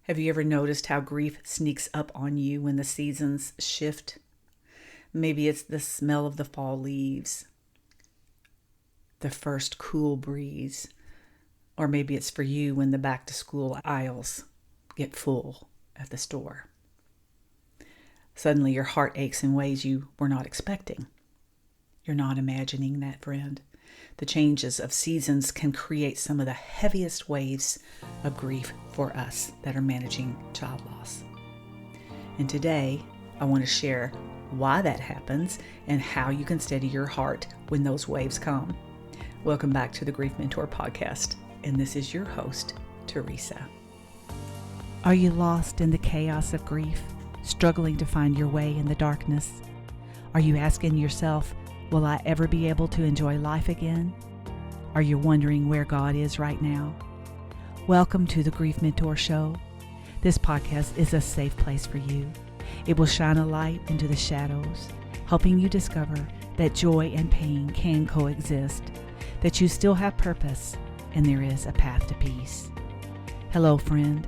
Have you ever noticed how grief sneaks up on you when the seasons shift? Maybe it's the smell of the fall leaves, the first cool breeze, or maybe it's for you when the back to school aisles get full at the store. Suddenly your heart aches in ways you were not expecting. You're not imagining that, friend. The changes of seasons can create some of the heaviest waves of grief for us that are managing child loss. And today, I want to share why that happens and how you can steady your heart when those waves come. Welcome back to the Grief Mentor podcast, and this is your host, Teresa. Are you lost in the chaos of grief, struggling to find your way in the darkness? Are you asking yourself, will I ever be able to enjoy life again? Are you wondering where God is right now? Welcome to the Grief Mentor Show. This podcast is a safe place for you. It will shine a light into the shadows, helping you discover that joy and pain can coexist, that you still have purpose, and there is a path to peace. Hello, friend.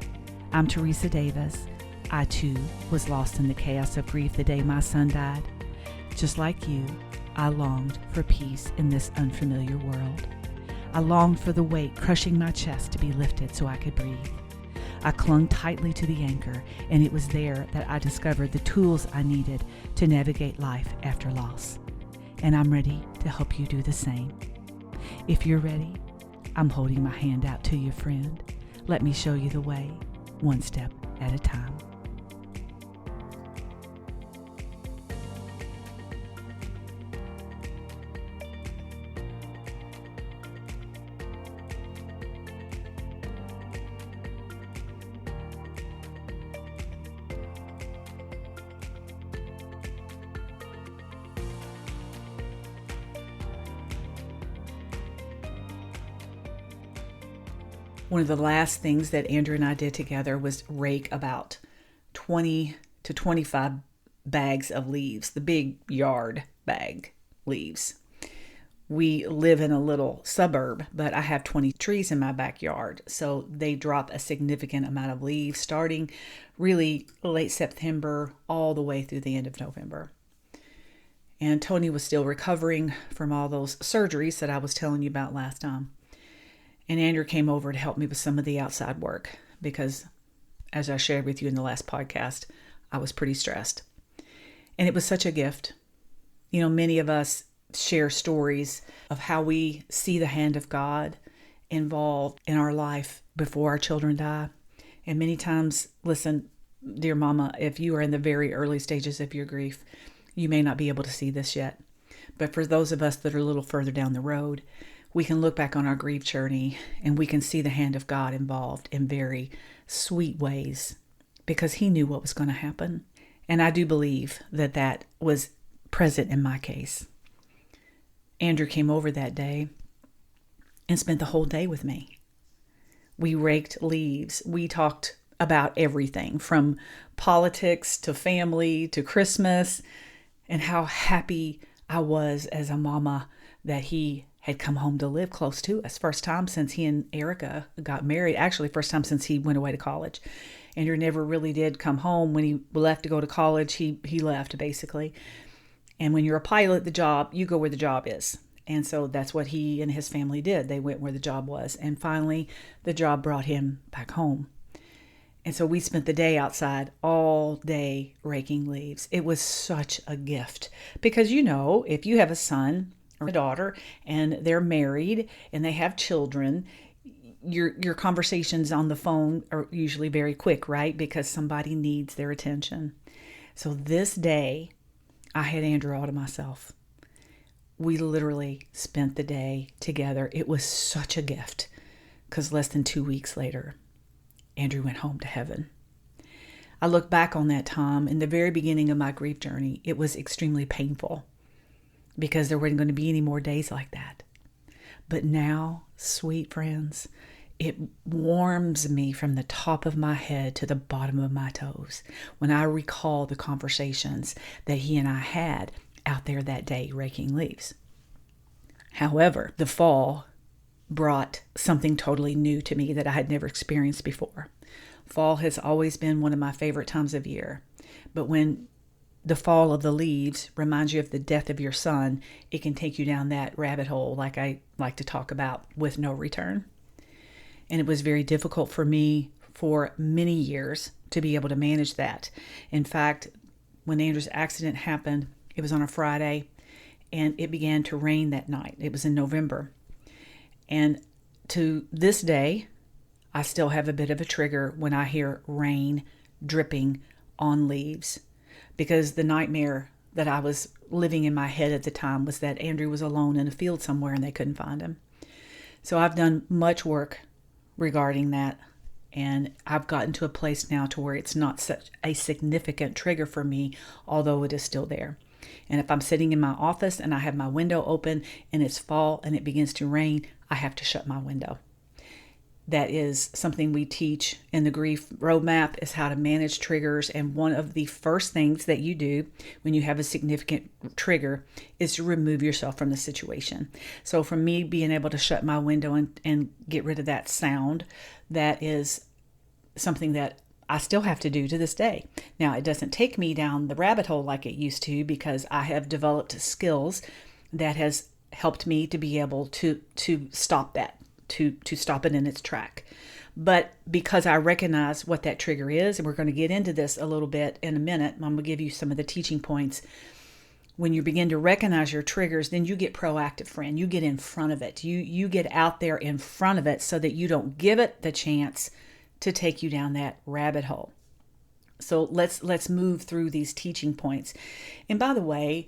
I'm Teresa Davis. I, too, was lost in the chaos of grief the day my son died. Just like you, I longed for peace in this unfamiliar world. I longed for the weight crushing my chest to be lifted so I could breathe. I clung tightly to the anchor, and it was there that I discovered the tools I needed to navigate life after loss. And I'm ready to help you do the same. If you're ready, I'm holding my hand out to you, friend. Let me show you the way, one step at a time. One of the last things that Andrew and I did together was rake about 20 to 25 bags of leaves, the big yard bag leaves. We live in a little suburb, but I have 20 trees in my backyard, so they drop a significant amount of leaves starting really late September all the way through the end of November. And Tony was still recovering from all those surgeries that I was telling you about last time. And Andrew came over to help me with some of the outside work because, as I shared with you in the last podcast, I was pretty stressed. And it was such a gift. You know, many of us share stories of how we see the hand of God involved in our life before our children die. And many times, listen, dear mama, if you are in the very early stages of your grief, you may not be able to see this yet. But for those of us that are a little further down the road, we can look back on our grief journey and we can see the hand of God involved in very sweet ways because He knew what was going to happen. And I do believe that that was present in my case. Andrew came over that day and spent the whole day with me. We raked leaves. We talked about everything from politics to family to Christmas and how happy I was as a mama that he had come home to live close to us. First time since he and Erica got married. Actually, first time since he went away to college. Andrew never really did come home. When he left to go to college, he left basically. And when you're a pilot, you go where the job is. And so that's what he and his family did. They went where the job was. And finally, the job brought him back home. And so we spent the day outside all day raking leaves. It was such a gift because, you know, if you have a son or a daughter and they're married and they have children, your conversations on the phone are usually very quick, right? Because somebody needs their attention. So this day, I had Andrew all to myself. We literally spent the day together. It was such a gift because less than 2 weeks later, Andrew went home to heaven. I look back on that time in the very beginning of my grief journey. It was extremely painful because there weren't going to be any more days like that. But now, sweet friends, it warms me from the top of my head to the bottom of my toes when I recall the conversations that he and I had out there that day raking leaves. However, the fall brought something totally new to me that I had never experienced before. Fall has always been one of my favorite times of year. But when the fall of the leaves reminds you of the death of your son, it can take you down that rabbit hole, like I like to talk about, with no return. And it was very difficult for me for many years to be able to manage that. In fact, when Andrew's accident happened, it was on a Friday, and it began to rain that night. It was in November. And to this day, I still have a bit of a trigger when I hear rain dripping on leaves, because the nightmare that I was living in my head at the time was that Andrew was alone in a field somewhere and they couldn't find him. So I've done much work regarding that, and I've gotten to a place now to where it's not such a significant trigger for me, although it is still there. And if I'm sitting in my office and I have my window open and it's fall and it begins to rain, I have to shut my window. That is something we teach in the grief roadmap, is how to manage triggers. And one of the first things that you do when you have a significant trigger is to remove yourself from the situation. So for me, being able to shut my window and get rid of that sound, that is something that I still have to do to this day. Now, it doesn't take me down the rabbit hole like it used to, because I have developed skills that has helped me to be able to stop that. To stop it in its track. But because I recognize what that trigger is, and we're going to get into this a little bit in a minute, I'm going to give you some of the teaching points. When you begin to recognize your triggers, then you get proactive, friend. You get in front of it. You get out there in front of it so that you don't give it the chance to take you down that rabbit hole. So let's move through these teaching points. And by the way,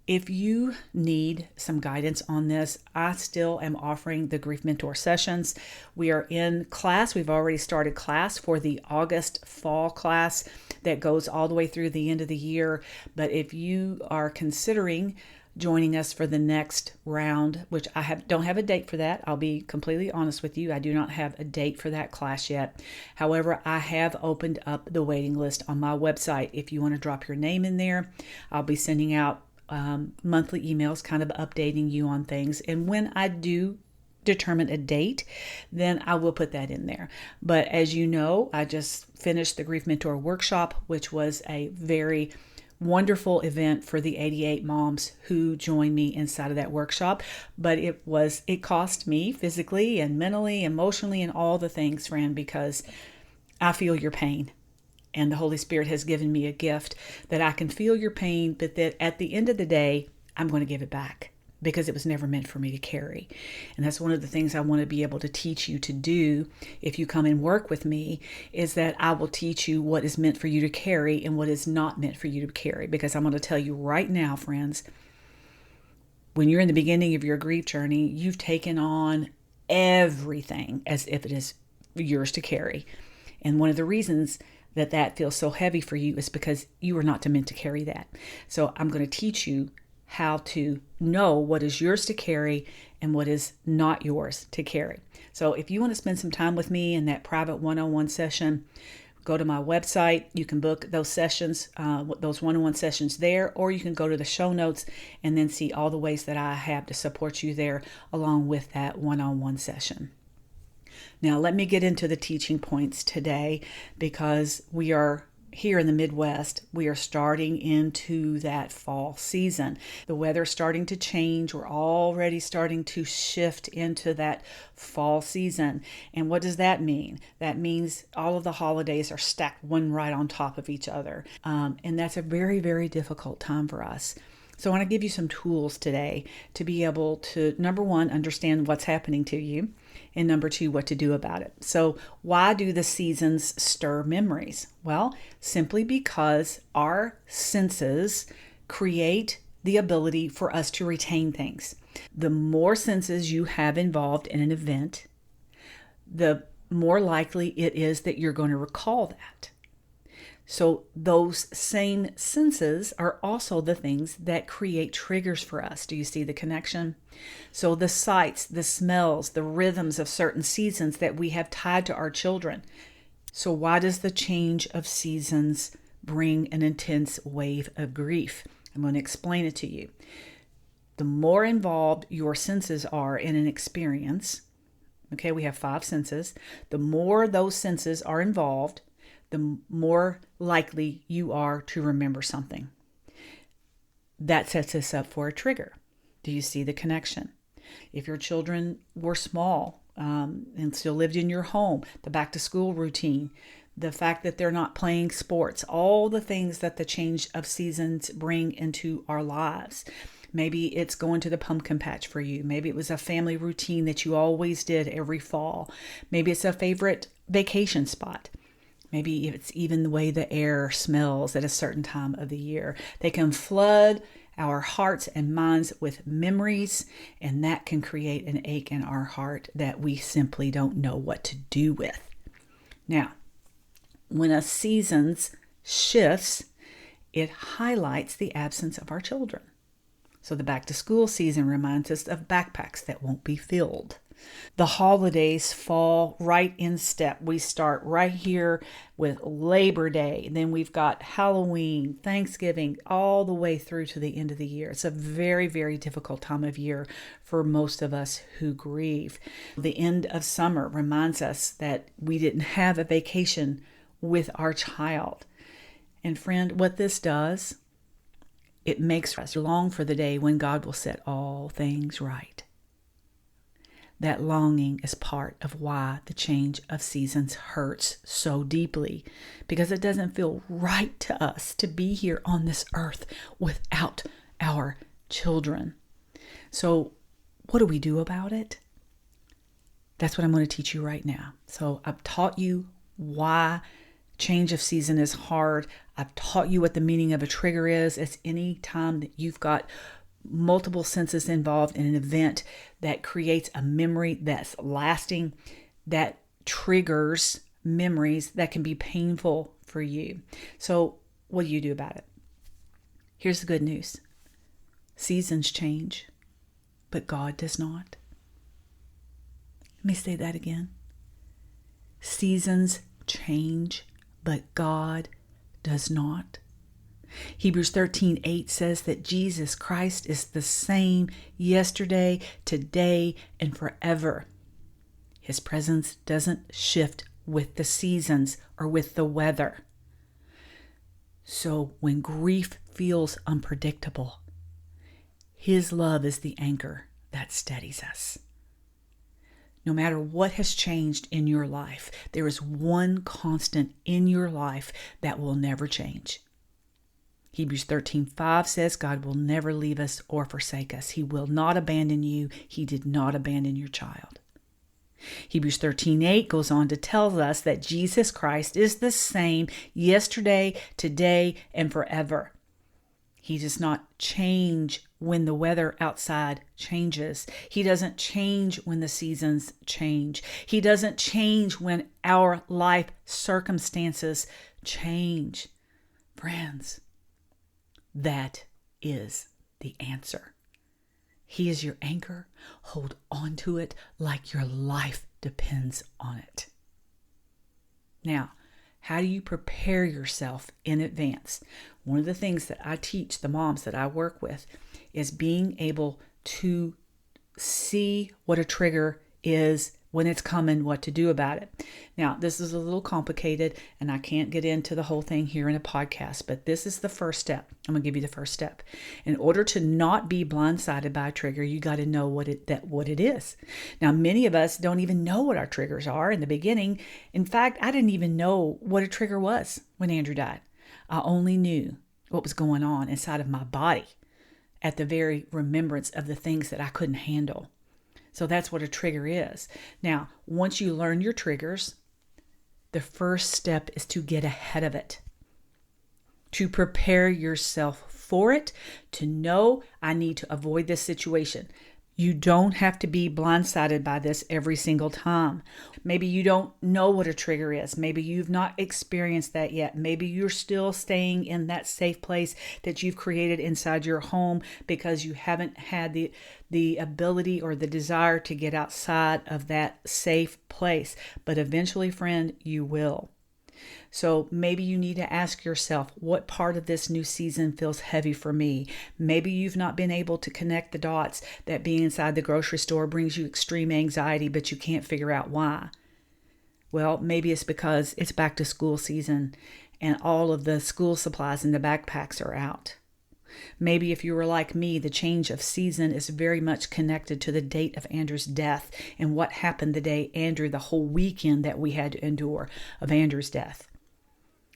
if you need some guidance on this, I still am offering the Grief Mentor sessions. We are in class. We've already started class for the August fall class that goes all the way through the end of the year. But if you are considering joining us for the next round, which don't have a date for that, I'll be completely honest with you. I do not have a date for that class yet. However, I have opened up the waiting list on my website. If you want to drop your name in there, I'll be sending out monthly emails kind of updating you on things. And when I do determine a date, then I will put that in there. But as you know, I just finished the Grief Mentor workshop, which was a very wonderful event for the 88 moms who joined me inside of that workshop. But it cost me physically and mentally, emotionally, and all the things, friend, because I feel your pain. And the Holy Spirit has given me a gift that I can feel your pain, but that at the end of the day, I'm going to give it back, because it was never meant for me to carry. And that's one of the things I want to be able to teach you to do if you come and work with me, is that I will teach you what is meant for you to carry and what is not meant for you to carry. Because I'm going to tell you right now, friends, when you're in the beginning of your grief journey, you've taken on everything as if it is yours to carry. And one of the reasons that feels so heavy for you is because you are not meant to carry that. So I'm going to teach you how to know what is yours to carry and what is not yours to carry. So if you want to spend some time with me in that private one-on-one session, go to my website. You can book those sessions, those one-on-one sessions there, or you can go to the show notes and then see all the ways that I have to support you there along with that one-on-one session. Now, let me get into the teaching points today, because we are here in the Midwest. We are starting into that fall season. The weather's starting to change. We're already starting to shift into that fall season. And what does that mean? That means all of the holidays are stacked one right on top of each other. And that's a very, very difficult time for us. So I want to give you some tools today to be able to, number one, understand what's happening to you, and number two, what to do about it. So why do the seasons stir memories? Well, simply because our senses create the ability for us to retain things. The more senses you have involved in an event, the more likely it is that you're going to recall that. So those same senses are also the things that create triggers for us. Do you see the connection? So the sights, the smells, the rhythms of certain seasons that we have tied to our children. So why does the change of seasons bring an intense wave of grief? I'm going to explain it to you. The more involved your senses are in an experience, Okay, we have 5 senses. The more those senses are involved, the more likely you are to remember something. That sets us up for a trigger. Do you see the connection? If your children were small and still lived in your home, the back to school routine, the fact that they're not playing sports, all the things that the change of seasons bring into our lives. Maybe it's going to the pumpkin patch for you. Maybe it was a family routine that you always did every fall. Maybe it's a favorite vacation spot. Maybe it's even the way the air smells at a certain time of the year. They can flood our hearts and minds with memories, and that can create an ache in our heart that we simply don't know what to do with. Now, when a season shifts, it highlights the absence of our children. So the back to school season reminds us of backpacks that won't be filled. The holidays fall right in step. We start right here with Labor Day. Then we've got Halloween, Thanksgiving, all the way through to the end of the year. It's a very, very difficult time of year for most of us who grieve. The end of summer reminds us that we didn't have a vacation with our child. And friend, what this does, it makes us long for the day when God will set all things right. That longing is part of why the change of seasons hurts so deeply, because it doesn't feel right to us to be here on this earth without our children. So what do we do about it? That's what I'm going to teach you right now. So I've taught you why change of season is hard. I've taught you what the meaning of a trigger is. It's any time that you've got multiple senses involved in an event that creates a memory that's lasting, that triggers memories that can be painful for you. So what do you do about it? Here's the good news. Seasons change, but God does not. Let me say that again. Seasons change, but God does not. Hebrews 13:8 says that Jesus Christ is the same yesterday, today, and forever. His presence doesn't shift with the seasons or with the weather. So when grief feels unpredictable, His love is the anchor that steadies us. No matter what has changed in your life, there is one constant in your life that will never change. Hebrews 13:5 says God will never leave us or forsake us. He will not abandon you. He did not abandon your child. Hebrews 13:8 goes on to tell us that Jesus Christ is the same yesterday, today, and forever. He does not change when the weather outside changes. He doesn't change when the seasons change. He doesn't change when our life circumstances change. Friends, that is the answer. He is your anchor. Hold on to it like your life depends on it. Now, how do you prepare yourself in advance? One of the things that I teach the moms that I work with is being able to see what a trigger is when it's coming, what to do about it. Now, this is a little complicated and I can't get into the whole thing here in a podcast, but this is the first step. I'm going to give you the first step. In order to not be blindsided by a trigger, you got to know what it is. Now, many of us don't even know what our triggers are in the beginning. In fact, I didn't even know what a trigger was when Andrew died. I only knew what was going on inside of my body at the very remembrance of the things that I couldn't handle. So that's what a trigger is. Now, once you learn your triggers, the first step is to get ahead of it, to prepare yourself for it, to know I need to avoid this situation. You don't have to be blindsided by this every single time. Maybe you don't know what a trigger is. Maybe you've not experienced that yet. Maybe you're still staying in that safe place that you've created inside your home because you haven't had the ability or the desire to get outside of that safe place. But eventually, friend, you will. So maybe you need to ask yourself, what part of this new season feels heavy for me? Maybe you've not been able to connect the dots that being inside the grocery store brings you extreme anxiety, but you can't figure out why. Well, maybe it's because it's back to school season and all of the school supplies and the backpacks are out. Maybe if you were like me, the change of season is very much connected to the date of Andrew's death and what happened the day Andrew, the whole weekend that we had to endure of Andrew's death.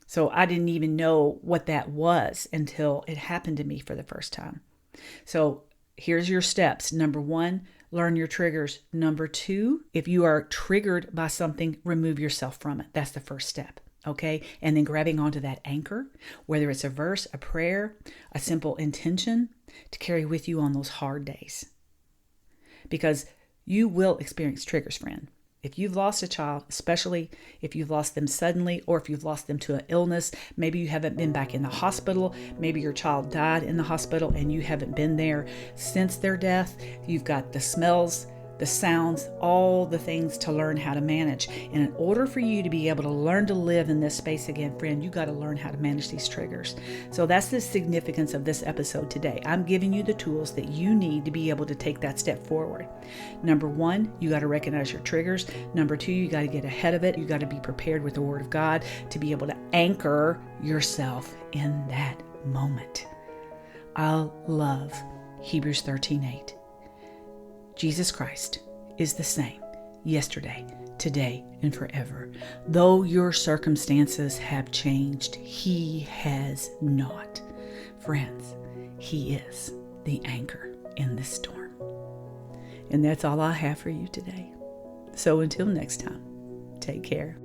So I didn't even know what that was until it happened to me for the first time. So here's your steps. Number 1, learn your triggers. Number 2, if you are triggered by something, remove yourself from it. That's the first step. Okay. And then grabbing onto that anchor, whether it's a verse, a prayer, a simple intention to carry with you on those hard days. Because you will experience triggers, friend. If you've lost a child, especially if you've lost them suddenly or if you've lost them to an illness, maybe you haven't been back in the hospital, maybe your child died in the hospital and you haven't been there since their death, you've got the smells, the sounds, all the things to learn how to manage. And in order for you to be able to learn to live in this space again, friend, you got to learn how to manage these triggers. So that's the significance of this episode today. I'm giving you the tools that you need to be able to take that step forward. Number 1, you got to recognize your triggers. Number 2, you got to get ahead of it. You got to be prepared with the Word of God to be able to anchor yourself in that moment. I love Hebrews 13:8. Jesus Christ is the same yesterday, today, and forever. Though your circumstances have changed, He has not. Friends, He is the anchor in this storm. And that's all I have for you today. So until next time, take care.